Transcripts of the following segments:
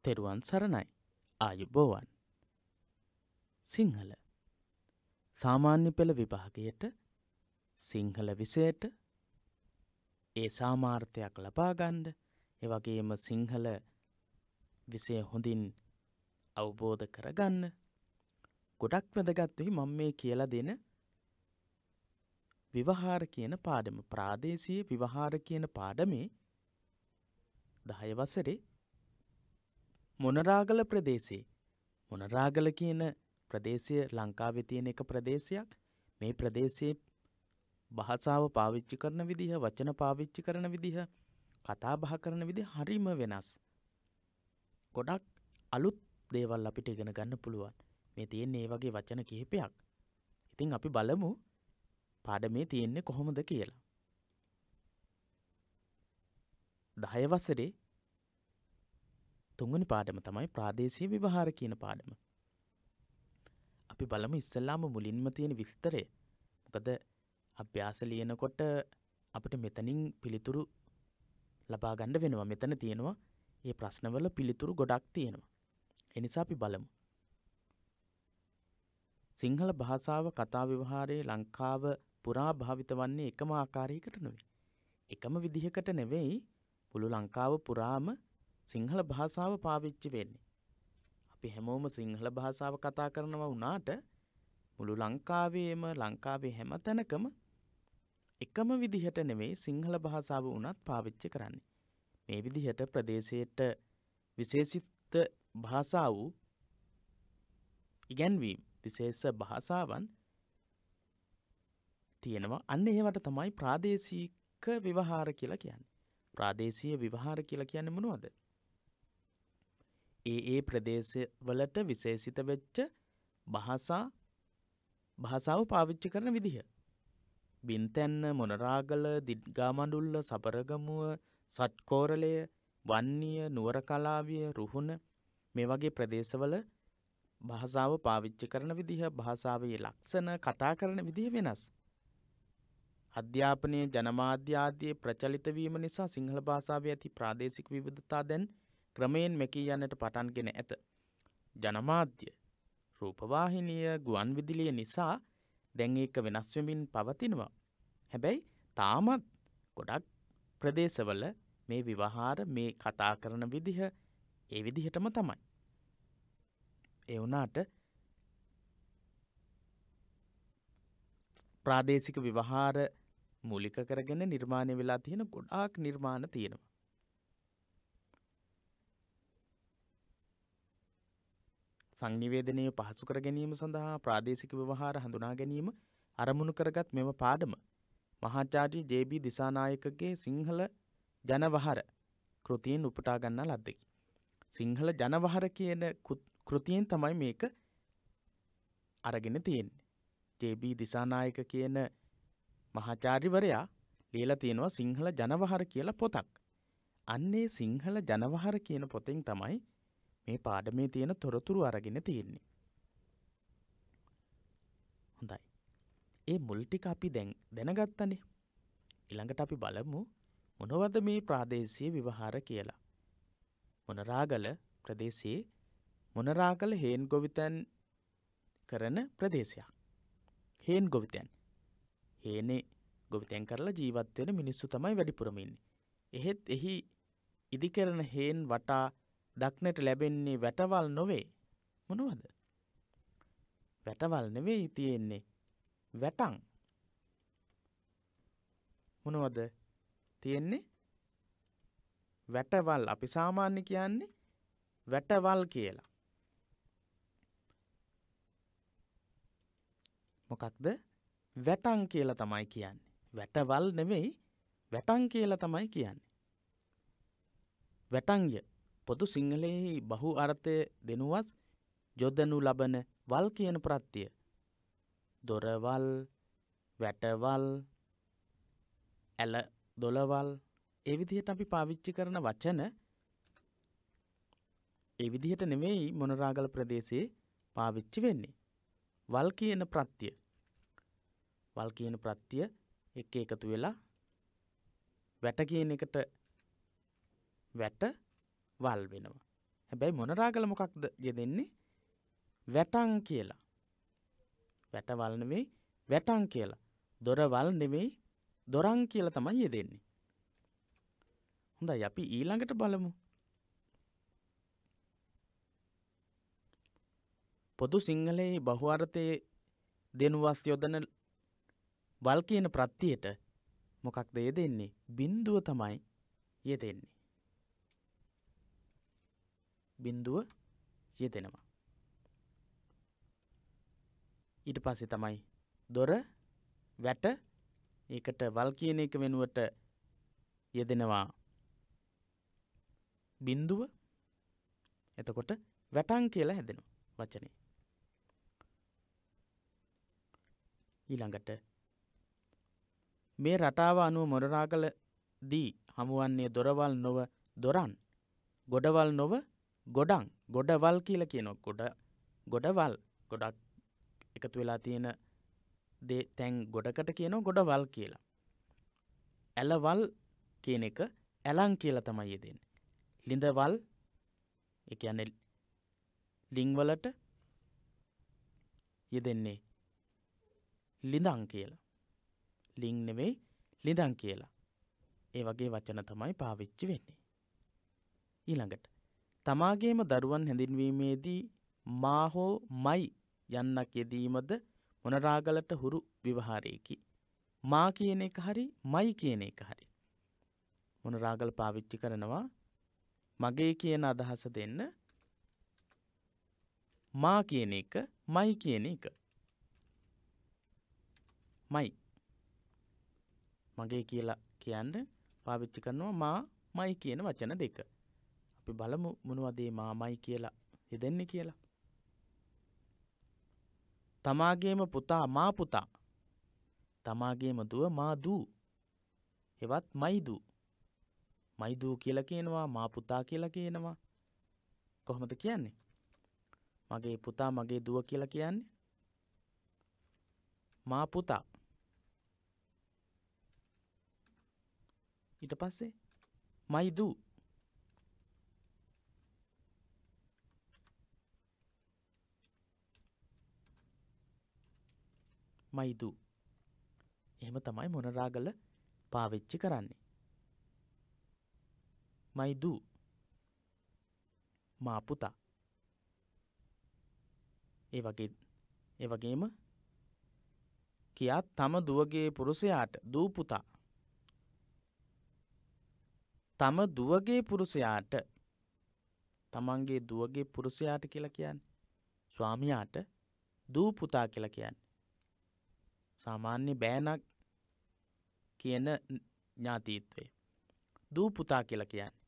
තෙරුවන් සරණයි. ආයුබෝවන්. සිංහල සාමාන්‍ය පෙළ විභාගයට සිංහල විෂයට ඒ සාමාර්ථයක් ලබා ගන්න, ඒ වගේම සිංහල විෂය හොඳින් අවබෝධ කරගන්න ගොඩක් වැදගත් වෙයි මම මේ කියලා දෙන විවහාර කියන පාඩම. ප්‍රාදේශීය විවහාර කියන පාඩමේ 10 වසරේ මොනරාගල ප්‍රදේශයේ, මොනරාගල කියන ප්‍රදේශය ලංකාවේ තියෙන එක ප්‍රදේශයක්. මේ ප්‍රදේශයේ භාෂාව පාවිච්චි කරන විදිහ, වචන පාවිච්චි කරන විදිහ, කතා බහ කරන විදිහ හරිම වෙනස්. ගොඩක් අලුත් දේවල් අපිට ඉගෙන ගන්න පුළුවන්. මේ තියෙන්නේ මේ වගේ වචන කිහිපයක්. ඉතින් අපි බලමු පාඩමේ තියෙන්නේ කොහොමද කියලා. 10 වසරේ තුන්වෙනි පාඩම තමයි ප්‍රාදේශීය විවහාර කියන පාඩම. අපි බලමු ඉස්සෙල්ලාම මුලින්ම තියෙන විස්තරය. මොකද අභ්‍යාස ලියනකොට අපිට මෙතනින් පිළිතුරු ලබා ගන්න වෙනවා. මෙතන තියෙනවා මේ ප්‍රශ්නවල පිළිතුරු ගොඩක් තියෙනවා. ඒ නිසා අපි බලමු. සිංහල භාෂාව කතා ව්‍යවහාරයේ ලංකාව පුරා භාවිත වන්නේ එකම ආකාරයකට නෙවෙයි. එකම විදිහකට නෙවෙයි මුළු ලංකාව පුරාම සිංහල භාෂාව පාවිච්චි වෙන්නේ. අපි හැමෝම සිංහල භාෂාව කතා කරනවා වුණාට මුළු ලංකාවේ හැම තැනකම එකම විදිහට නෙවෙයි සිංහල භාෂාව උනත් පාවිච්චි කරන්නේ. මේ විදිහට ප්‍රදේශයට විශේෂිත භාෂා වූ ඉගැන්වීම් විශේෂ භාෂාවන් තියෙනවා. අන්න ඒවට තමයි ප්‍රාදේශීක විවහාර කියලා කියන්නේ. ප්‍රාදේශීය විවහාර කියලා කියන්නේ මොනවද? ඒ ප්‍රදේශවලට විශේෂිත වෙච්ච භාෂාව පාවිච්චි කරන විදිහ. බින්තැන්න, මොනරාගල, දිග්ගාමඩුල්ල, සබරගමුව, සත්කෝරළය, වන්නිය, නුවරකලාවිය, රුහුණ මේ වගේ ප්‍රදේශවල භාෂාව පාවිච්චි කරන විදිහ, භාෂාවේ ලක්ෂණ, කතා කරන විදිහ වෙනස්. අධ්‍යාපනයේ ජනමාධ්‍ය ආදී ප්‍රචලිත වීම නිසා සිංහල භාෂාවේ ඇති ප්‍රාදේශික විවිධතා දැන් ක්‍රමයෙන් මෙකී යන්නට පටන්ගෙන ඇත. ජනමාධ්‍ය, රූපවාහිනිය, ගුවන් විදුලිය නිසා දැන් ඒක වෙනස් වෙමින් පවතිනවා. හැබැයි තාමත් ගොඩක් ප්‍රදේශවල මේ විවහාර, මේ කතා කරන විදිහ ඒ විදිහටම තමයි. ඒ වුණාට ප්‍රාදේශික විවහාර මූලික කරගෙන නිර්මාණය වෙලා තියෙන ගොඩාක් නිර්මාණ තියෙනවා. සංනිවේදනය පහසු කර ගැනීම සඳහා ප්‍රාදේශික විවහාර හඳුනා ගැනීම අරමුණු කරගත් මෙම පාඩම මහාචාර්ය ජේ.බී. දිසානායකගේ සිංහල ජනවහර කෘතියෙන් උපුටා ගන්නා ලද්දකි. සිංහල ජනවහර කියන කෘතියෙන් තමයි මේක අරගෙන තියෙන්නේ. ජේ.බී. දිසානායක කියන මහාචාර්යවරයා ලියලා තියෙනවා සිංහල ජනවහර කියලා පොතක්. අන්නේ සිංහල ජනවහර කියන පොතෙන් තමයි මේ පාඩමේ තියෙන තොරතුරු අරගෙන තියෙන්නේ. හොඳයි. ඒ මුල් ටික අපි දැන් දැනගත්තනේ. ඊළඟට අපි බලමු මොනවද මේ ප්‍රාදේශීය විවහාර කියලා. මොනරාගල ප්‍රදේශයේ මොනරාගල හේන් ගොවිතැන් කරන ප්‍රදේශයක්. හේන් ගොවිතැන්. හේනේ ගොවිතැන් කරලා ජීවත් වෙන මිනිස්සු තමයි වැඩිපුරම ඉන්නේ. එහෙත් එහි ඉදිකරන හේන් වටා දක්නට ලැබෙන්නේ වැටවල් නොවේ. මොනවද? වැටවල් නෙවෙයි තියෙන්නේ. වැටන්. මොනවද තියෙන්නේ? වැටවල්. අපි සාමාන්‍ය කියන්නේ වැටවල් කියලා. මොකක්ද? වැටන් කියලා තමයි කියන්නේ. වැටවල් නෙවෙයි වැටන් කියලා තමයි කියන්නේ. වැටන්ය පොදු සිංහලයේ බහු අර්ථය දෙනුවත් යොදනු ලබන වල් කියන ප්‍රත්‍යය. දොරවල්, වැටවල්, ඇල දොළවල් ඒ විදිහට අපි පාවිච්චි කරන වචන ඒ විදිහට නෙවෙයි මොනරාගල ප්‍රදේශයේ පාවිච්චි වෙන්නේ. වල් කියන ප්‍රත්‍යය. වල් කියන ප්‍රත්‍යය එක්ක එකතු වෙලා වැට කියන එකට වැට වල් වෙනවා. හැබැයි මොනරාගල මොකක්ද යෙදෙන්නේ? වැටං කියලා. වැටවල් නෙවෙයි වැටං කියලා. දොරවල් නෙවෙයි දොරං කියලා තමයි යෙදෙන්නේ. හොඳයි අපි ඊළඟට බලමු. පොදු සිංහලයේ බහු අර්ථයේ දෙනුවස් යොදන වල් කියන ප්‍රත්‍යයට මොකක්ද යෙදෙන්නේ? බිඳුව තමයි යෙදෙන්නේ. බිඳුව යෙදෙනවා. ඊට පස්සේ තමයි දොර වැට ඒකට වල් කියන එක වෙනුවට යෙදෙනවා බිඳුව. එතකොට වැටං කියලා හැදෙනවා වචනේ. ඊළඟට මේ රටාව අනුව මොනරාගලදී හමුවන්නේ දොරවල් නොව දොරන්, ගොඩවල් නොව ගොඩන්, ගොඩවල් කියලා කියනවා. ගොඩවල් ගොඩක් එකතු වෙලා තියෙන තැන් ගොඩකට කියනවා ගොඩවල් කියලා. ඇලවල් කියන එක ඇලං කියලා තමයි යෙදෙන්නේ. ලිඳවල් ඒ කියන්නේ ලිං වලට යෙදෙන්නේ ලිඳං කියලා. ලිං නෙවෙයි ලිඳං කියලා. ඒ වගේ වචන තමයි පාවිච්චි වෙන්නේ. ඊළඟට තමාගේම දරුවන් හැඳින්වීමේදී මා හෝ මයි යන්නක් යෙදීමද මොනරාගලට හුරු ව්‍යවහාරයකි. මා කියන එක හරි මයි කියන එක හරි. මොනරාගල පාවිච්චි කරනවා මගේ කියන අදහස දෙන්න මා කියන එක මයි කියන එක. මයි මගේ කියලා කියන්න පාවිච්චි කරනවා මා මයි කියන වචන දෙක. අපි බලමු මොනවද මේ මා මයි කියලා යෙදෙන්නේ කියලා. තමාගේම පුතා මා පුතා. තමාගේම දුව මා දූ. එවත් මයි දූ. මයි දූ කියලා කියනවා මා පුතා කියලා කියනවා. කොහොමද කියන්නේ? මගේ පුතා මගේ දුව කියලා කියන්නේ මා පුතා. ඊට පස්සේ මයි දූ. මයි දූ. එහෙම තමයි මොනරාගල පාවිච්චි කරන්නේ. මයි දූ. මා පුතා. ඒ වගේම කියා තම දුවගේ පුරුෂයාට දූ පුතා. තම දුවගේ පුරුෂයාට තමන්ගේ දුවගේ පුරුෂයාට කියලා කියන්නේ ස්වාමියාට දූ පුතා කියලා කියන්නේ. සාමාන්‍ය බෑනක් කියන ඥාතීත්වය. දූ පුතා කියලා කියන්නේ.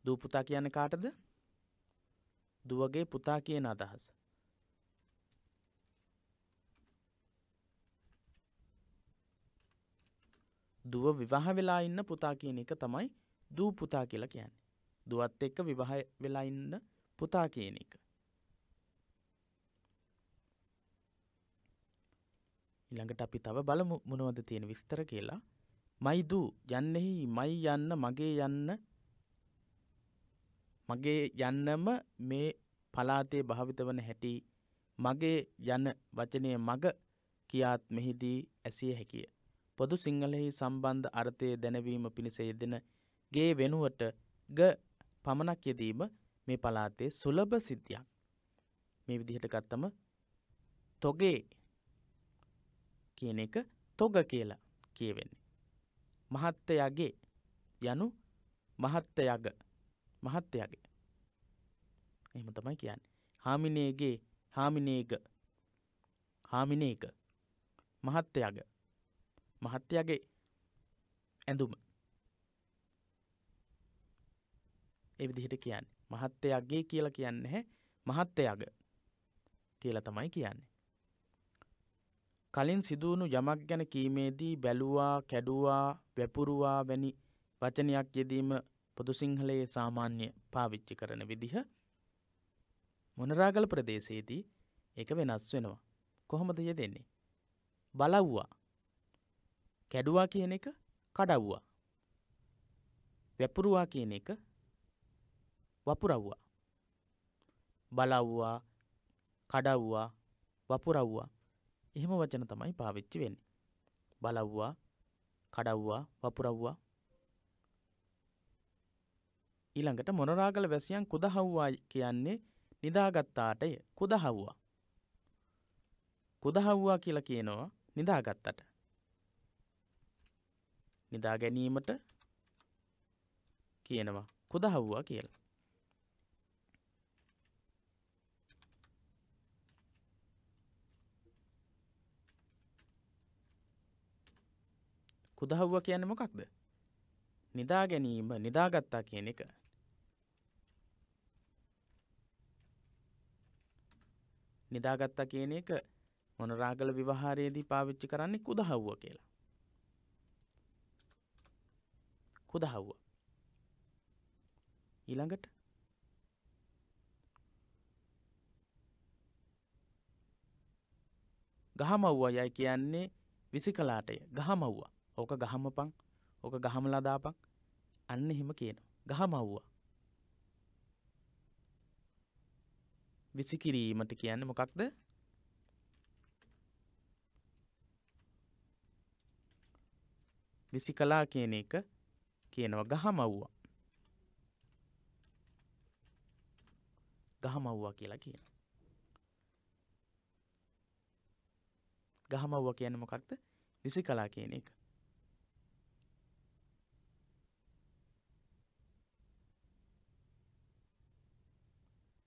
දූ පුතා කියන්නේ කාටද? දුවගේ පුතා කියන අදහස. දුව විවාහ වෙලා ඉන්න පුතා කියන එක තමයි දූ පුතා කියලා කියන්නේ. දුවත් එක්ක විවාහ වෙලා ඉන්න පුතා කියන එක. ඊළඟට අපි තව බලමු මොනවද තියෙන විස්තර කියලා. මයි දූ යන්නෙහි මයි යන්න මගේ යන්නම මේ පලාතේ භාවිත වන හැටි මගේ යන වචනය මග කියාත් මෙහිදී ඇසිය හැකිය. පොදු සිංහලෙහි සම්බන්ධ අර්ථය දැනවීම පිණිස යෙදෙන ගේ වෙනුවට ග පමණක් යෙදීම මේ පලාතේ සුලභ සිද්ධියක්. මේ විදිහට ගත්තම තොගේ කියන එක තොග කියලා කියවෙන්නේ. මහත්තයාගේ යනු මහත්තයාගේ. එහෙම තමයි කියන්නේ. හාමිනේගේ හාමිනේක. මහත්තයාගේ ඇඳුම. ඒ විදිහට කියන්නේ. මහත්තයාගේ කියලා කියන්නේ නැහැ. මහත්තයාගේ කියලා තමයි කියන්නේ. කලින් සිදුවුණු යමක් ගැන කීමේදී බැලුවා, කැඩුවා, වැපුරුවා වැනි වචනයක් යෙදීම පොදු සිංහලයේ සාමාන්‍ය පාවිච්චි කරන විදිහ. මොනරාගල ප්‍රදේශයේදී ඒක වෙනස් වෙනවා. කොහොමද යෙදෙන්නේ? බලව්වා. කැඩුවා කියන එක කඩව්වා. වැපුරුවා කියන එක වපුරව්වා. බලව්වා, කඩව්වා, වපුරව්වා. එහෙම වචන තමයි පාවිච්චි වෙන්නේ. බලව්වා, කඩව්වා, වපුරව්වා. ඊළඟට මොනරාගල වැසියන් කුදහව්වා කියන්නේ නිදාගත්තාටය. කුදහව්වා. කුදහව්වා කියලා කියනවා නිදාගත්තට. නිදා ගැනීමට කියනවා කුදහව්වා කියලා. කුදහව්වා කියන්නේ මොකක්ද? නිදා ගැනීම, නිදාගත්තා කියන එක. නිදාගත්තා කියන එක මොනරාගල විවහාරයේදී පාවිච්චි කරන්නේ කුදහව්වා කියලා. කුදහව්වා. ඊළඟට ගහමව්වා යයි කියන්නේ විසිකලාටය. ගහමව්වා. ඕක ගහමපන්. ඕක ගහමලා දාපන්. අන්න එහෙම කියනවා. ගහමව්වා. විසිකිරීමට කියන්නේ මොකක්ද? විසිකලා කියන එක කියනවා ගහමව්වා. ගහමව්වා කියලා කියනවා. ගහමව්වා කියන්නේ මොකක්ද? විසිකලා කියන එක.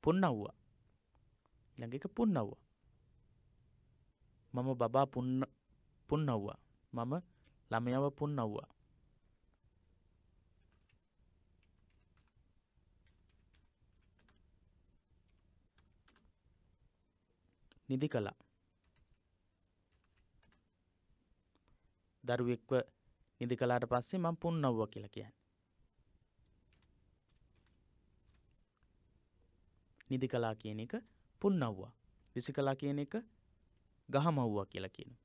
පුන්නව්වා. ඊළඟ එක පුන්නව්වා. මම බබා පුන්නව්වා. මම ළමයව පුන්නව්වා. නිදි කළා. දරුවෙක්ව නිදි කළාට පස්සේ මම පුන්නව්වා කියලා කියන්නේ. නිදි කළා කියන එක පුන්නව්වා. විසිකලා කියන එක ගහමව්වා කියලා කියනවා.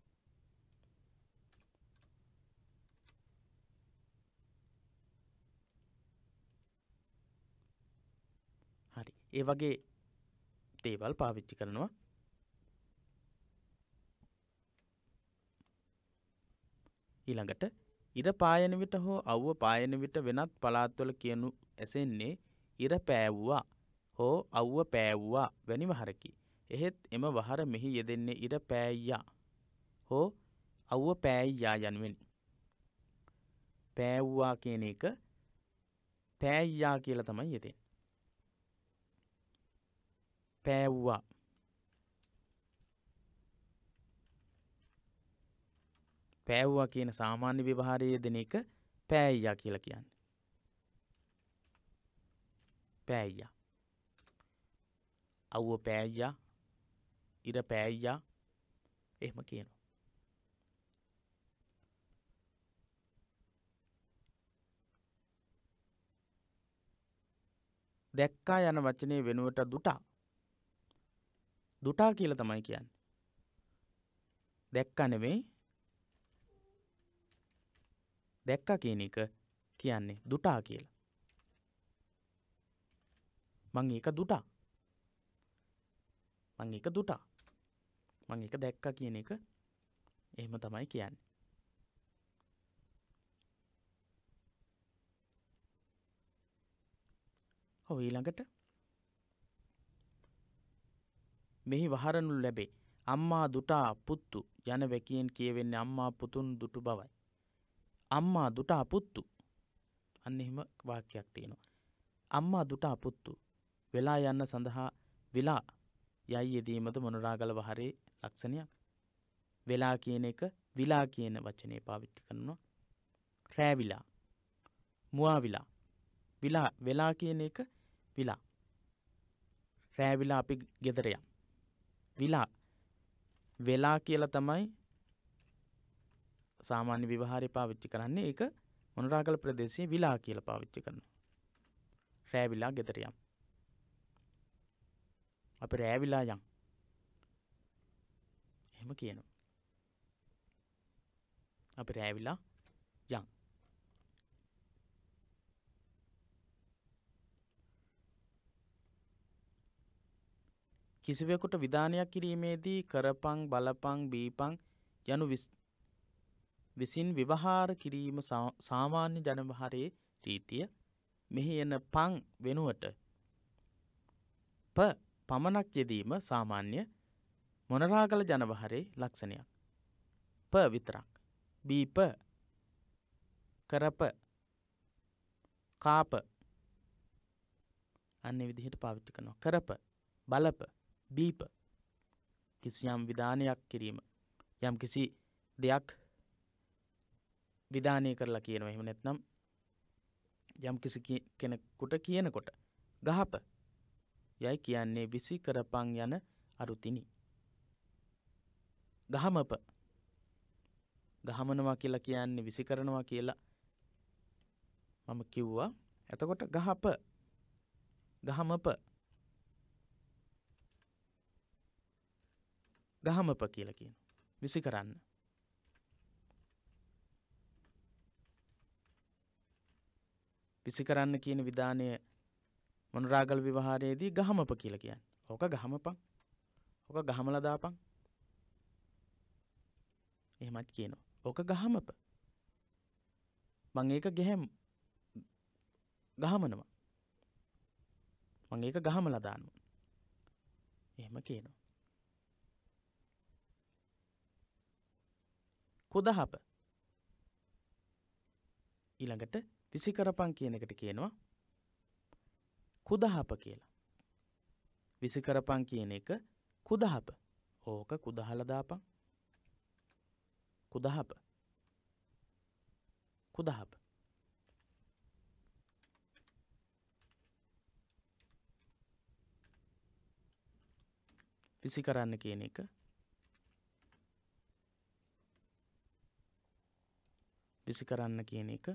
හරි. ඒ වගේ දේවල් පාවිච්චි කරනවා. ඊළඟට ඉර පායන විට හෝ අවුව පායන විට වෙනත් පළාත්වල කියනු ඇසෙන්නේ ඉර පෑවුවා හෝ අවුව පෑවුවා වැනි වහරකි. එහෙත් එම වහර මෙහි යෙදෙන්නේ ඉර පෑයියා හෝ අවුව පෑයියා යනුවෙනි. පෑවුවා කියන එක පෑයියා කියලා තමයි යෙදෙන්නේ. පෑවුවා. පෑවුවා කියන සාමාන්‍ය ව්‍යවහාරයේ යෙදෙන එක පෑයියා කියලා කියන්නේ. පෑයියා. අවුව පෑයියා, ඉර පෑයියා එහෙම කියනවා. දැක්කා යන වචනේ වෙනුවට දුටා. දුටා කියලා තමයි කියන්නේ. දැක්කා නෙවෙයි. දැක්කා කියන එක කියන්නේ දුටා කියලා. මං ඒක දුටා. මං ඒක දුටා. මං ඒක දැක්කා කියන එක එහෙම තමයි කියන්නේ. ඔව් ඊළඟට මෙහි වහරනු ලැබේ. අම්මා දුටා පුත්තු යන වැකියෙන් කියවෙන්නේ අම්මා පුතුන් දුටු බවයි. අම්මා දුටා පුත්තු. අන්න එහෙම වාක්‍යයක් තියෙනවා. අම්මා දුටා පුත්තු. වෙලා යන්න සඳහා විලා යයි යෙදීමද මොනරාගල වහරේ ලක්ෂණයක්. වෙලා කියන එක විලා කියන වචනේ පාවිච්චි කරනවා. රෑවිලා, මුවාවිලා. විලා වෙලා කියන එක විලා. රෑවිලා අපි ගෙදර යමු. විලා වෙලා කියලා තමයි සාමාන්‍ය ව්‍යවහාරේ පාවිච්චි කරන්නේ. ඒක මොනරාගල ප්‍රදේශයේ විලා කියලා පාවිච්චි කරනවා. රෑවිලා ගෙදර යමු. අපි රෑවිලා යන්. එහෙම කියනවා. අපි රෑවිලා යන්. කිසිවෙකුට විධානයක් කිරීමේදී කරපං බලපං බීපං යනු විසින් විවහාර කිරීම සාමාන්‍ය ජනවහරේ රීතිය. මෙහි එන පං වෙනුවට පමණක් යෙදීම සාමාන්‍ය මොනරාගල ජනවහරේ ලක්ෂණයක්. විතරක්. බීප කරප කාප අන්නේ විදිහට පාවිච්චි කරනවා. කරප බලප බීප කිසියම් විධානයක් කිරීම යම් කිසි දෙයක් විධානය කරලා කියනවා. එහෙම නැත්නම් යම් කිසි කෙනෙකුට කියනකොට ගහප යයි කියන්නේ විසි කරපං යන අරුතිනි. ගහමප ගහමනවා කියලා කියන්නේ විසි කරනවා කියලා මම කිව්වා. එතකොට ගහප ගහමප ගහමප කියලා කියනවා විසි කරන්න. විසි කරන්න කියන විධානය මොනරාගල විවහාරයේදී ගහමප කියලා කියන්නේ. ඕක ගහමපන්. ඕක ගහමලා දාපන්. එහෙමත් කියනවා. ඕක ගහමප. මං ඒක ගහමනවා. මං ඒක ගහමලා දානවා. එහෙම කියනවා. කුදහප. ඊළඟට විසි කරපං කියන එකට කියනවා කුදහප කියලා. විසි කරපං කියන එක කුදහප. ඕක කුදහලා දාපන්. කුදහප. කුදහප. විසි කරන්න කියන එක විසි කරන්න කියන එක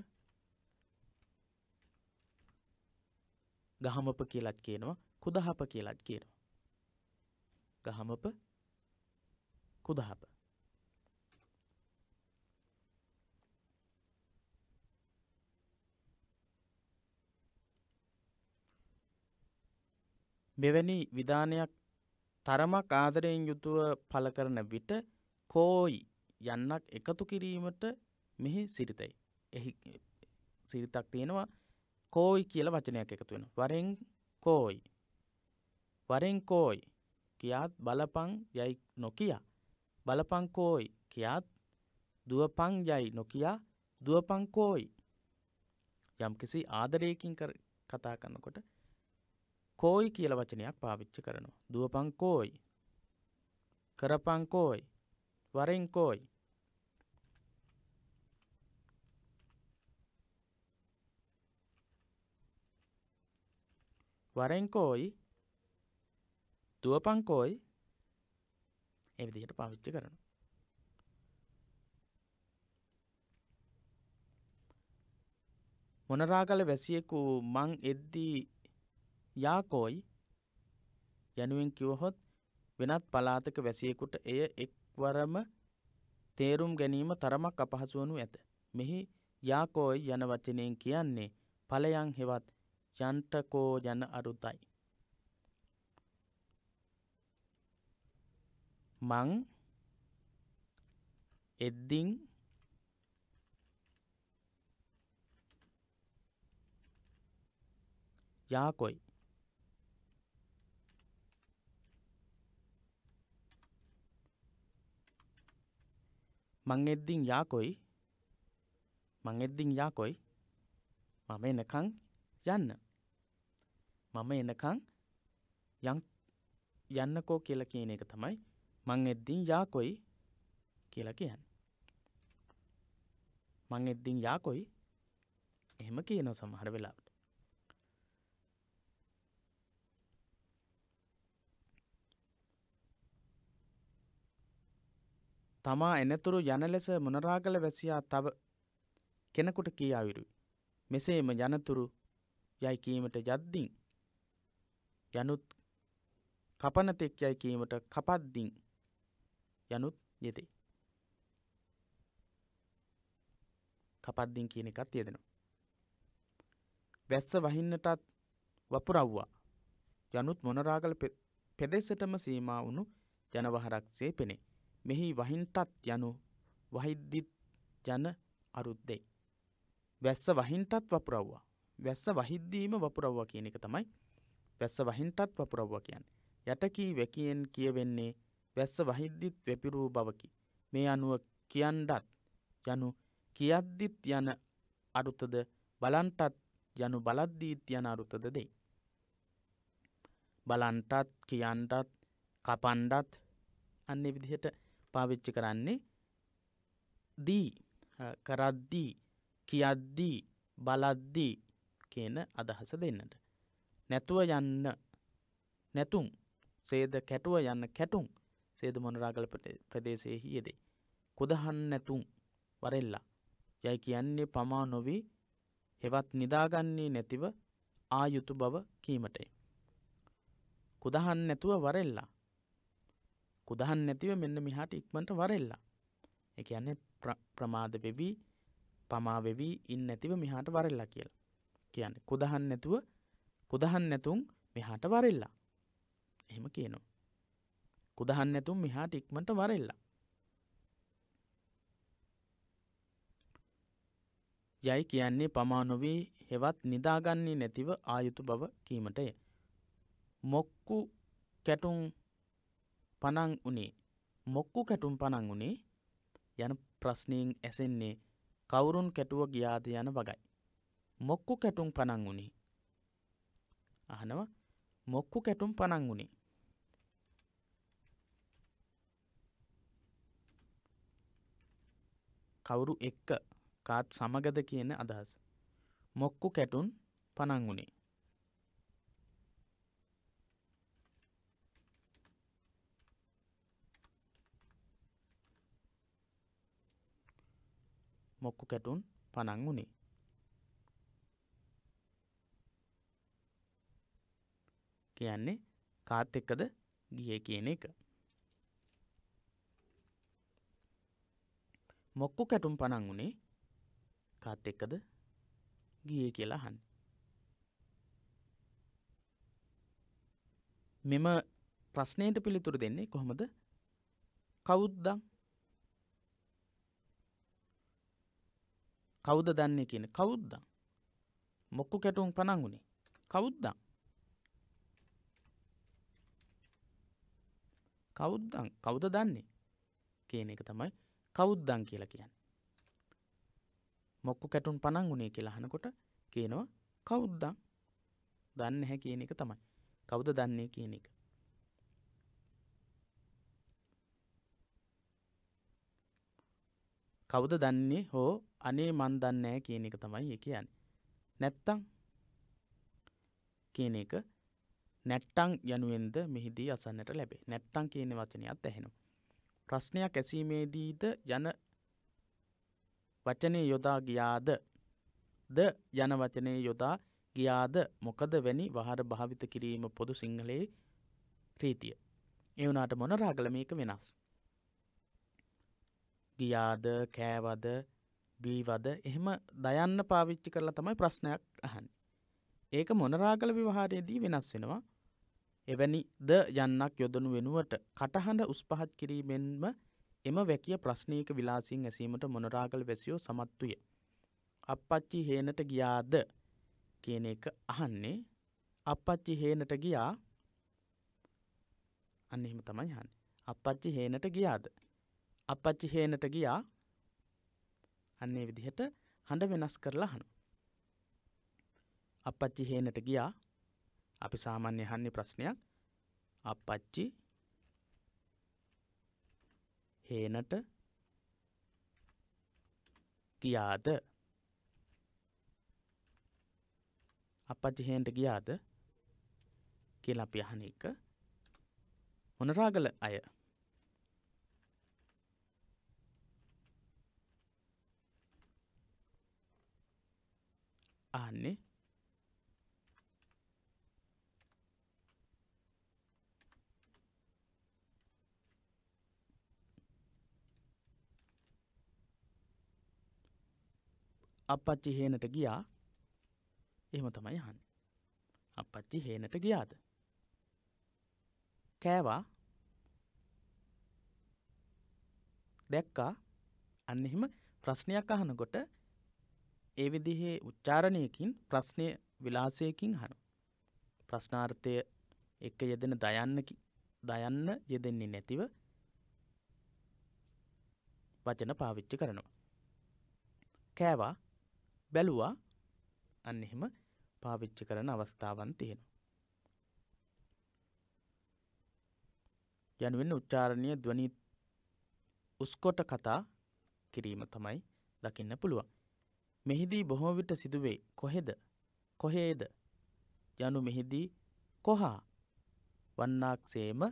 ගහමප කියලාත් කියනවා කුදහප කියලාත් කියනවා. ගහමප කුදහප. මෙවැනි විධානයක් තරමක් ආදරයෙන් යුතුව පළ කරන විට කෝයි යන්නක් එකතු කිරීමට මෙහි සිරිතයි. එහි සිරිතක් තියෙනවා. කෝයි කියලා වචනයක් එකතු වෙනවා. වරෙන් කෝයි. වරෙන් කෝයි කියාත් බලපං යයි නොකියා බලපං කෝයි කියාත් දුවපං යයි නොකියා දුවපං කෝයි. යම්කිසි ආදරයකින් කතා කරනකොට කෝයි කියලා වචනයක් පාවිච්චි කරනවා. දුවපං කෝයි. කරපං කෝයි. වරෙන් කෝයි. වරෙන් කෝයි දුවපං කෝයි ඒ විදිහට පාවිච්චි කරනවා. මොනරාගල වැසියෙකු මං එද්දී යාකෝයි යනුවෙන් කිවහොත් වෙනත් පළාතක වැසියෙකුට එය එක්වරම තේරුම් ගැනීම තරමක් අපහසු වනු ඇත. මෙහි යාකෝයි යන වචනයෙන් කියන්නේ ඵලයන් හෙවත් යන්ටකෝ යන අරුතයි. මං එද්දින් යාකොයි. මං එද්දින් යාකොයි. මං එද්දින් යාකොයි. මම එනකං යන්න. මම එනකං යන්නකෝ කියලා කියන එක තමයි මං එද්දින් යාකොයි කියලා කියන්නේ. මං එද්දින් යාකොයි එහෙම කියනවා සමහර වෙලාවට. තමා එනතුරු යන ලෙස මොනරාගල වැසියා තව කෙනෙකුට කිය අයුරුයි. මෙසේම යනතුරු යයි කීමට යද්දින් යනුත් කපන තෙක් යයි කීමට කපද්දින් යනුත් යෙදේ. කපද්දින් කියන එකත් යෙදෙනවා. වැස්ස වහින්නටත් වපුරව්වා යනුත් මොනරාගල පෙදෙසටම සීමා වුණු ජනවහරක්සේ පෙනේ. මෙහි වහින්ටත් යනු වහිද්දිත් ජන අරුද්දෙයි. වැස්ස වහින්ටත් වපුරව්වා. වැස්ස වහිද්දීම වපුරව්වා කියන එක තමයි වැස්ස වහින්ටත් වපුරව්වා කියන්නේ. යටකී වැකියෙන් කියවෙන්නේ වැස්ස වහිද්දිත් වෙපිරූ බවකි. මේ අනුව කියන්ඩත් යනු කියද්දිත් යන අරුතද බලන්ටත් යනු බලද්දීත් යන අරුතද දෙයි. බලන්ටත් කියන්ටත් කපන්ඩත් අන්නේ විදිහට පාවිච්චි කරන්නේ දී කරද්දී කියද්දී බලද්දී කියන අදහස දෙන්නට. නැතුව යන්න නැතුම් සේද කැටුව යන්න කැටුම් සේද මොනරාගල ප්‍රදේශයෙහි යෙදේ. කුදහන් නැතුම් වරෙල්ලා යයි කියන්නේ පමා නොවී හෙවත් නිදාගන්නේ නැතිව ආයුතු බව කීමටය. කුදහන් නැතුව වරෙල්ලා. කුදහන් නැතිව මෙන්න මෙහාට ඉක්මනට වරෙල්ලා. ඒ කියන්නේ ප්‍රමාද වෙවි පමා වෙවි ඉන් නැතිව මෙහාට වරෙල්ලා කියලා. කියන්නේ කුදහන් නැතුව කුදහන් නැතුම් මෙහාට වරෙල්ලා. එහෙම කියනවා. කුදහන් නැතුම් මෙහාට ඉක්මනට වරෙල්ලා. යයි කියන්නේ පමා නොවී හෙවත් නිදාගන්නේ නැතිව ආයුතු බව කීමටය. මොක්කු කැටුම් පනං උනේ. මොක්කු කැටුම් පනං උනේ යන ප්‍රශ්නයෙන් ඇසෙන්නේ කවුරුන් කැටුව ගියාද යන වගයි. මොක්කු කැටුම් පනං උනේ. අහනවා මොක්කු කැටුම් පනං උනේ. කවුරු එක්ක කාත් සමගද කියන අදහස. මොක්කු කැටුම් පනං උනේ. මොක්කු කැටුම් පනං උනේ. කියන්නේ කාත් එක්කද ගියේ කියන එක. මොක්කු කැටුම් පනං උනේ කාත් එක්කද ගියේ කියලා අහන්නේ. මෙම ප්‍රශ්නයට පිළිතුරු දෙන්නේ කොහොමද? කවුද්දන්? කවුද දන්නේ කියන කවුද්දන්? මොක්කු කැටුම් පනං උනේ කවුද්දන්? කවුද්දන්? කවුද දන්නේ කියන එක තමයි කවුද්දන් කියලා කියන්නේ. මොක්කු කැටුම් පනං උනේ කියලා අහනකොට කියනවා කවුද්දන්? දන්නේ නැහැ කියන එක තමයි. කවුද දන්නේ කියන එක. කවුද දන්නේ හෝ අනේ මන් දන්නේ නැහැ කියන එක තමයි ඒ කියන්නේ. නැත්තම් කියන එක නැට්ටම් යනුවෙන්ද මෙහිදී අසන්නට ලැබේ. නැට්ටම් කියන වචනයත් ඇහෙනවා. ප්‍රශ්නයක් ඇසීමේදීද යන වචනේ යොදා ගියාද ද යන වචනේ යොදා ගියාද මොකද වැනි වහර භාවිත කිරීම පොදු සිංහලයේ රීතිය. ඒ වුණාට මොනරාගල මේක වෙනස්. ගියාද කෑවද බීවද එහෙම දයන්න පාවිච්චි කරලා තමයි ප්‍රශ්නයක් අහන්නේ. ඒක මොනරාගල ව්‍යවහාරයේදී වෙනස් වෙනවා. එවැනි ද යන්නක් යොදනු වෙනුවට කටහඬ උස් පහත් කිරීමෙන්ම එම වැකිය ප්‍රශ්නයක විලාසින් ඇසීමට මොනරාගල වැසියෝ සමත් විය. අප්පච්චි හේනට ගියාද කියන එක අහන්නේ අප්පච්චි හේනට ගියා. අන්න එහෙම තමයි අහන්නේ. අප්පච්චි හේනට ගියාද? අප්පච්චි හේනට ගියා. අන්නේ විදිහට හඬ වෙනස් කරලා අහනවා. අප්පච්චි හේනට ගියා. අපි සාමාන්‍ය අහන්නේ ප්‍රශ්නයක්. අප්පච්චි හේනට ගියාද? අප්පච්චි හේනට ගියාද කියලා අපි අහන එක මොනරාගල අය අහන්නේ අප්පච්චි හේනට ගියා. එහෙම තමයි අහන්නේ. අප්පච්චි හේනට ගියාද? කෑවා, දැක්කා. අන්න එහෙම ප්‍රශ්නයක් අහනකොට ඒ විදිහේ උච්චාරණයකින් ප්‍රශ්නය විලාසයකින් අහනවා. ප්‍රශ්නාර්ථය එක්ක යෙදෙන දයන්න යෙදෙන්නේ නැතිව වචන පාවිච්චි කරනවා. කෑවා, බැලුවා, අන්න එහෙම පාවිච්චි කරන අවස්ථාවන් තියෙනවා. යනුවෙන් උච්චාරණීය ධ්වනි උස්කොට කතා කිරීම තමයි දකින්න පුළුවන්. මෙහිදී බොහෝ විට සිදුවේ කොහෙද, කොහේද යනු මෙහිදී කොහා වන්නාක්සේම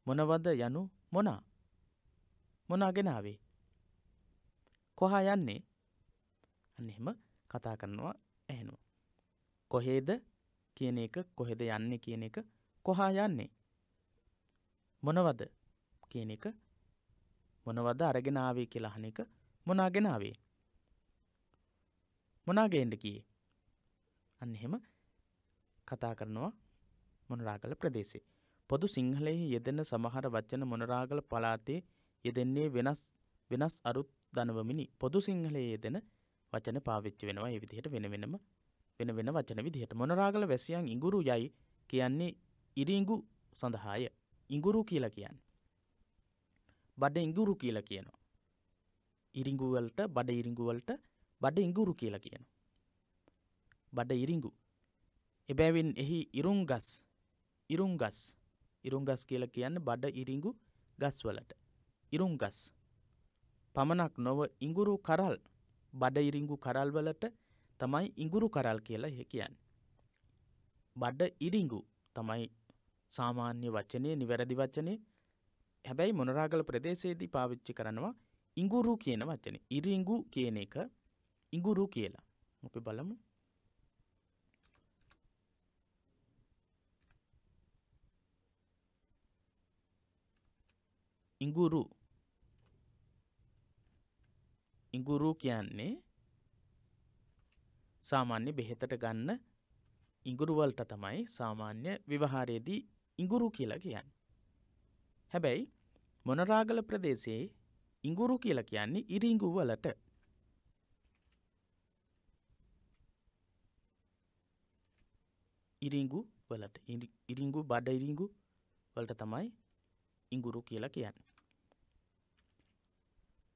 මොනවද යනු මොනා ගෙනාවේ, කොහා යන්නේ, අන්න එහෙම කතා කරනවා ඇහෙනවා. කොහේද කියන එක, කොහෙද යන්නේ කියන එක, කොහා යන්නේ, මොනවද කියන එක, මොනවද අරගෙන ආවේ කියලා අහන එක, මොනා ගෙනාවේ, මොනා ගේන්න ගියේ, අන්න එහෙම කතා කරනවා මොනරාගල ප්‍රදේශයේ. පොදු සිංහලයේ යෙදෙන සමහර වචන මොනරාගල පළාතේ යෙදෙන්නේ වෙනස් අරුත් දනවමිනි. පොදු සිංහලයේ යෙදෙන වචන පාවිච්චි වෙනවා ඒ විදිහට වෙන වෙන වචන විදිහට. මොනරාගල වැසියන් ඉඟුරු යයි කියන්නේ ඉරිඟු සඳහාය. ඉඟුරු කියලා කියන්නේ බඩ ඉඟුරු කියලා කියනවා. ඉරිඟු වලට, බඩ ඉරිඟු වලට බඩ ඉඟුරු කියලා කියනවා. බඩ ඉරිඟු. එබැවින් එහි ඉරුංගස් කියලා කියන්නේ බඩ ඉරිඟු ගස් වලට. ඉරුංගස් පමණක් නොව ඉඟුරු කරල්, බඩ ඉරිඟු කරල් වලට තමයි ඉඟුරු කරල් කියලා කියන්නේ. බඩ ඉරිඟු තමයි සාමාන්‍ය වචනේ, නිවැරදි වචනේ. හැබැයි මොනරාගල ප්‍රදේශයේදී පාවිච්චි කරනවා ඉඟුරු කියන වචනේ. ඉරිඟු කියන එක ඉඟුරු කියලා. අපි බලමු. ඉඟුරු කියන්නේ සාමාන්‍ය බෙහෙතට ගන්න ඉඟුරු වලට තමයි සාමාන්‍ය විවහාරයේදී ඉඟුරු කියලා කියන්නේ. හැබැයි මොනරාගල ප්‍රදේශයේ ඉඟුරු කියලා කියන්නේ ඉරිඟු වලට. ඉරිඟු බඩ ඉරිඟු වලට තමයි ඉඟුරු කියලා කියන්නේ.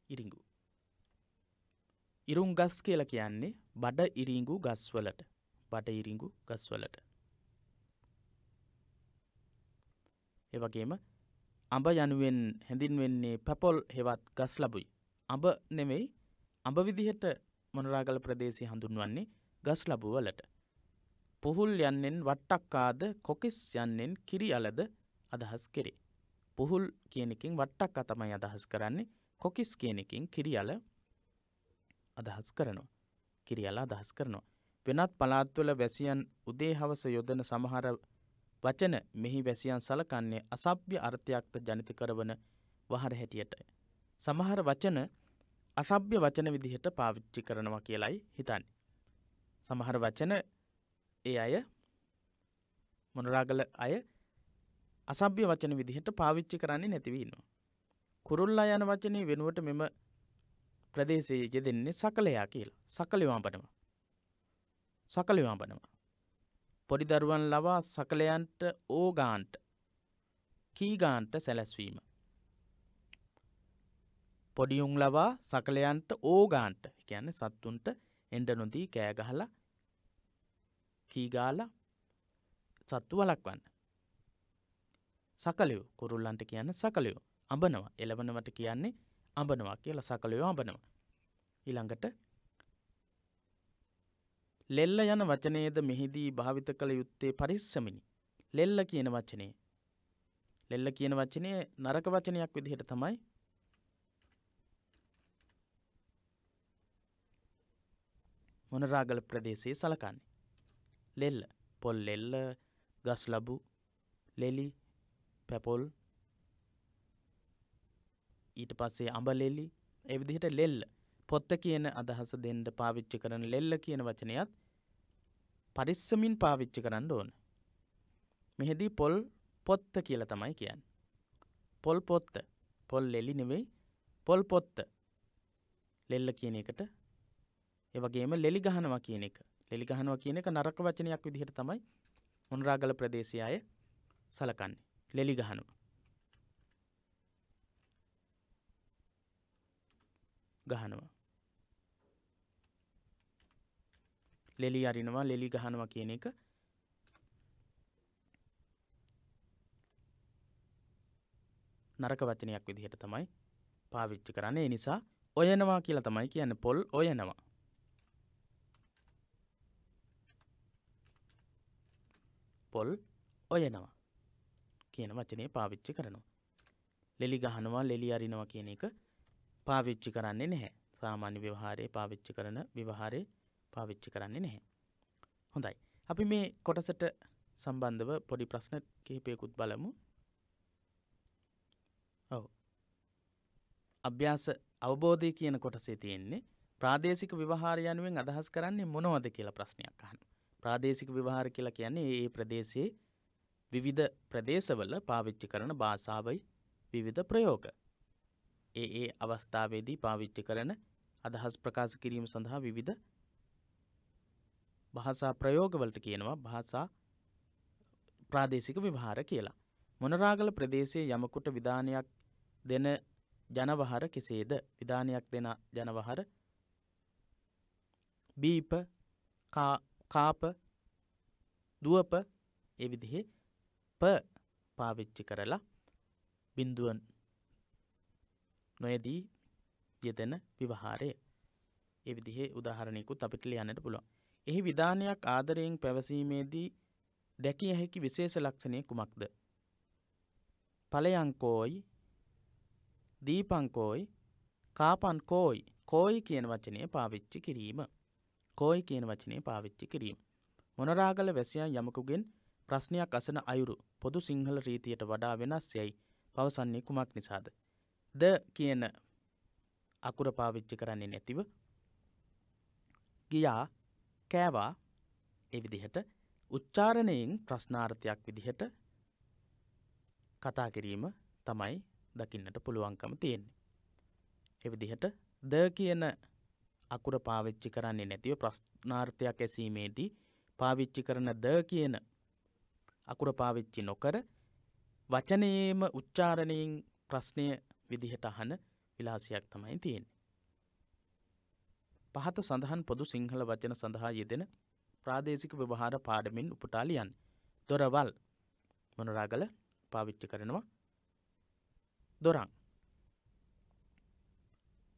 ඉරිඟු. ඉරුංගස් කියලා කියන්නේ බඩ ඉරිඟු ගස් වලට. බඩ ඉරිඟු ගස් වලට. ඒ වගේම අඹ යනුවෙන් හැඳින්වෙන්නේ පැපොල් හෙවත් ගස් ලබුයි. අඹ නෙමෙයි, අඹ විදිහට මොනරාගල ප්‍රදේශය හඳුන්වන්නේ ගස් ලබු වලට. පුහුල් යන්නෙන් වට්ටක්කාද, කොකිස් යන්නෙන් කිරි අලද අදහස් කෙරේ. පුහුල් කියන එකෙන් වට්ටක්කා තමයි අදහස් කරන්නේ. කොකිස් කියන එකෙන් කිරි අල අදහස් කරනවා. වෙනත් පළාත්වල වැසියන් උදේ හවස යොදන සමහර වචන මෙහි වැසියන් සලකන්නේ අසභ්‍ය අර්ථයක්ද ජනිත කරවන වහර හැටියට. සමහර වචන අසභ්‍ය වචන විදිහට පාවිච්චි කරනවා කියලයි හිතන්නේ. සමහර වචන ඒ අය, මොනරාගල අය අසභ්‍ය වචන විදිහට පාවිච්චි කරන්නේ නැතිව ඉන්නවා. කුරුල්ලා යන වචනේ වෙනුවට මෙම ප්‍රදේශයේ යෙදෙන්නේ සකලයා කියලා. සකලයෝ අඹනවා. පොඩි දරුවන් ලවා සකලයන්ට ඕගාන්ට, කීගාන්ට සැලැස්වීම. පොඩි උන් ලවා සකලයන්ට ඕගාන්ට, කියන්නේ සත්තුන්ට එඬ නොදී කෑ ගහලා කී ගාලා සත්තු වළක්වන්න. සකලයෝ, කුරුල්ලන්ට කියන්නේ සකලයෝ. අඹනවා, එළවනවට කියන්නේ අඹනවා කියලා. සකලයෝ අඹනවා. ඊළඟට ලෙල්ල යන වචනයේද මෙහිදී භාවිත කළ යුත්තේ පරිස්සමිනි. ලෙල්ල කියන වචනේ නරක වචනයක් විදිහට තමයි මොනරාගල ප්‍රදේශයේ සලකන්නේ. ලෙල්ල, පොල් ලෙල්ල, ගස් ලබු, ලෙලි, පැපොල්, ඊට පස්සේ අඹ ලෙලි, ඒ විදිහට ලෙල්ල. පොත්ත කියන අදහස දෙන්න පාවිච්චි කරන ලෙල්ල කියන වචනයත් පරිස්සමින් පාවිච්චි කරන්න ඕන. මෙහිදී පොත්ත කියලා තමයි කියන්නේ. පොල් පොත්ත. පොල් ලෙලි නෙවෙයි පොල් පොත්ත. ලෙල්ල කියන එකට ඒ වගේම ලෙලි ගහනවා කියන එක. ලෙලි ගහනවා කියන එක නරක වචනයක් විදිහට තමයි මොනරාගල ප්‍රදේශයේ අය සලකන්නේ. ලෙලි ගහනවා. ගහනවා. ලෙලි අරිනවා ලෙලි ගහනවා කියන එක නරක වචනයක් විදිහට තමයි පාවිච්චි කරන්නේ. ඒ නිසා ඔයනවා කියලා තමයි කියන්නේ. පොල් ඔයනවා. පොල් ඔයනවා කියන වචනේ පාවිච්චි කරනවා. ලෙලි ගහනවා ලෙලි අරිනවා කියන එක පාවිච්චි කරන්නේ නැහැ. සාමාන්‍ය ව්‍යවහාරයේ පාවිච්චි කරන ව්‍යවහාරයේ පාවිච්චි කරන්නේ නැහැ. හොඳයි. අපි මේ කොටසට සම්බන්ධව පොඩි ප්‍රශ්න කිහිපයකුත් බලමු. ඔව්. අභ්‍යාස අවබෝධය කියන කොටසේ තියෙන්නේ ප්‍රාදේශික ව්‍යවහාර යනුවෙන් අදහස් කරන්නේ මොනවද කියලා ප්‍රශ්නයක් අහනවා. ප්‍රාදේශික ව්‍යවහාර කියලා කියන්නේ ඒ ප්‍රදේශයේ විවිධ ප්‍රදේශවල පාවිච්චි කරන භාෂාවයි විවිධ ප්‍රයෝග. ඒ අවස්ථාවේදී පාවිච්චි කරන අදහස් ප්‍රකාශ කිරීම සඳහා විවිධ භාෂා ප්‍රයෝගවලට කියනවා භාෂා ප්‍රාදේශික ව්‍යවහාර කියලා. මොනරාගල ප්‍රදේශයේ යමකුට විධානයක් දෙන ජනවහර කෙසේද? විධානයක් දෙන ජනවහර බීප, කාප, දුවප ඒ විදිහේ ප පාවිච්චි කරලා බිඳුවන් නොයදී යෙදෙන ව්‍යවහාරය. ඒ විදිහේ උදාහරණයකුත් අපිට ලියන්නට පුළුවන්. එහි විධානයක් ආදරයෙන් පැවසීමේදී දැකිය හැකි විශේෂ ලක්ෂණය කුමක්ද? ඵලයන්කෝයි, දීපංකෝයි, කාපන්කෝයි. කෝයි කියන වචනය පාවිච්චි කිරීම. කෝයි කියන වචනය පාවිච්චි කිරීම. මොනරාගල වැසියන් යමකුගෙන් ප්‍රශ්නයක් අසන අයුරු පොදු සිංහල රීතියට වඩා වෙනස් යයි පවසන්නේ කුමක් නිසාද? ද කියන අකුර පාවිච්චි කරන්නේ නැතිව ගියා, කෑවා ඒ විදිහට උච්චාරණයෙන් ප්‍රශ්නාර්ථයක් විදිහට කතා කිරීම තමයි දකින්නට පුළුවන්කම තියෙන්නේ. ඒ විදිහට ද කියන අකුර පාවිච්චි කරන්නේ නැතිව ප්‍රශ්නාර්ථයක් ඇසීමේදී පාවිච්චි කරන ද කියන අකුර පාවිච්චි නොකර වචනයේම උච්චාරණයෙන් ප්‍රශ්නය විදිහට අහන විලාසයක් තමයි තියෙන්නේ. පහත සඳහන් පොදු සිංහල වචන සඳහා යෙදෙන ප්‍රාදේශික ව්‍යවහාර පාඩමින් උපුටා ලියන්න. දොරවල් මොනරාගල පාවිච්චි කරනවා දොරන්.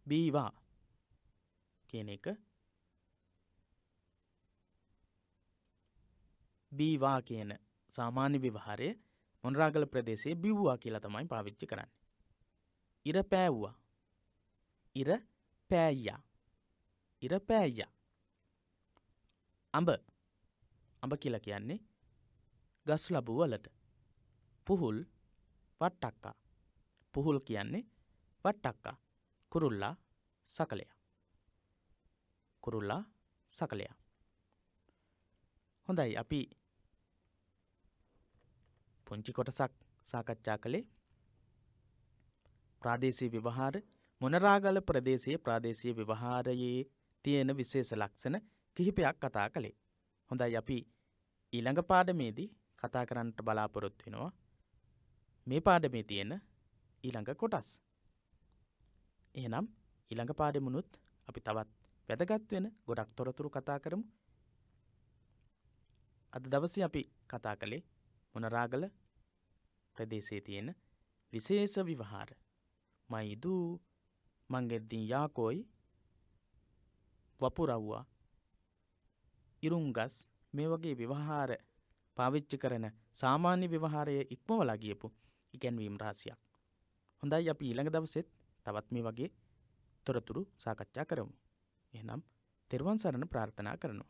බීවා කියන එක බීවා කියන සාමාන්‍ය ව්‍යවහාරය මොනරාගල ප්‍රදේශයේ බිව්වා කියලා තමයි පාවිච්චි කරන්නේ. ඉර පෑවුවා. ඉර පෑයියා. ඉර පෑයියා. අඹ. අඹ කියලා කියන්නේ ගස් ලබු වලට. පුහුල් වට්ටක්කා. පුහුල් කියන්නේ වට්ටක්කා. කුරුල්ලා සකලයා. කුරුල්ලා සකලයා. හොඳයි අපි පුංචි කොටසක් සාකච්ඡා කළේ ප්‍රාදේශීය ව්‍යවහාර මොනරාගල ප්‍රදේශයේ ප්‍රාදේශීය ව්‍යවහාරයේ තියෙන විශේෂ ලක්ෂණ කිහිපයක් කතා කළේ. හොඳයි අපි ඊළඟ පාඩමේදී කතා කරන්නට බලාපොරොත්තු වෙනවා මේ පාඩමේ තියෙන ඊළඟ කොටස්. එහෙනම් ඊළඟ පාඩමුනුත් අපි තවත් වැදගත් වෙන ගොඩක් තොරතුරු කතා කරමු. අද දවසේ අපි කතා කළේ මොනරාගල ප්‍රදේශයේ තියෙන විශේෂ ව්‍යවහාර. මයිදු මංගෙද්දින් යාකෝයි වපුරව්වා ඉරුංගස් මේ වගේ ව්‍යවහාර පාවිච්චි කරන සාමාන්‍ය ව්‍යවහාරයේ ඉක්මවලා ගියපු ඉගැන්වීම් රාශියක්. හොඳයි අපි ඊළඟ දවසෙත් තවත් මේ වගේ තොරතුරු සාකච්ඡා කරමු. එහෙනම් තෙරුවන් සරණ ප්‍රාර්ථනා කරනවා.